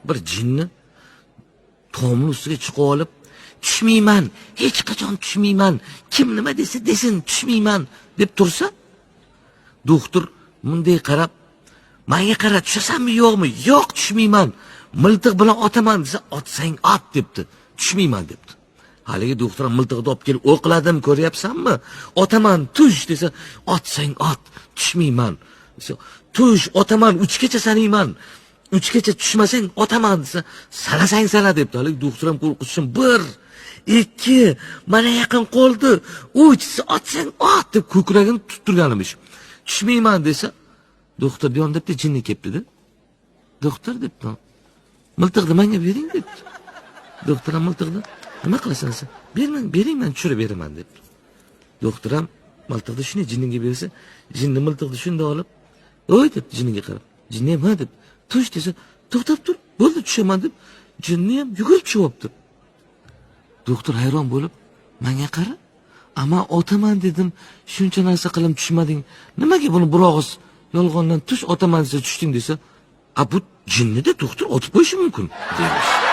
bir jinni tomni ustiga chiqib olib, tushmayman, hech qachon tushmayman, kim nima desa desin, tushmayman deb tursa, doktor bunday qarab, menga qara, tushasanmi yo'qmi? Yo'q, tushmayman. Miltiq bilan otaman desa, otsang ot debdi. Tushmayman debdi. Haligi doktor miltiqni olib kelib o'qladim, ko'ryapsanmi? Otaman, tush desa, otsang ot, tushmayman. Tush, otaman, 3 gacha sanayman. 3 gacha tushmasang otaman desa, sanasang sana debdi. Haligi doktor ham qo'rqitishim 1, 2, mana yaqin qoldi. 3 otsang ot deb ko'kragini tuttirganimish. Tushmayman desa, doktor bu yonda bitta jinni kelibdi-da. Doktor debdi. Miltiqni menga bering debdi. Doktor ham miltiqni nima qilasan sen? Bering, men tushirib beraman debdi. Doktor ham miltiqni shuni jinniga bersa, jinni miltiqni shunda olib, "Oy" deb jinniga qarab. Jinni ham "Ha" deb, "Tush" desa, "To'xtab tur, bo'ldi tushaman" deb, jinni ham yugurib chiqibdi. Doktor hayron bo'lib, "Menga qara, ama otaman dedim, shuncha narsa qilib tushmading. Nimaga buni bir og'iz yolg'ondan tush otaman desa tushding" desa, "A bu jinnida doktor otib qo'yishi mumkin" deymish.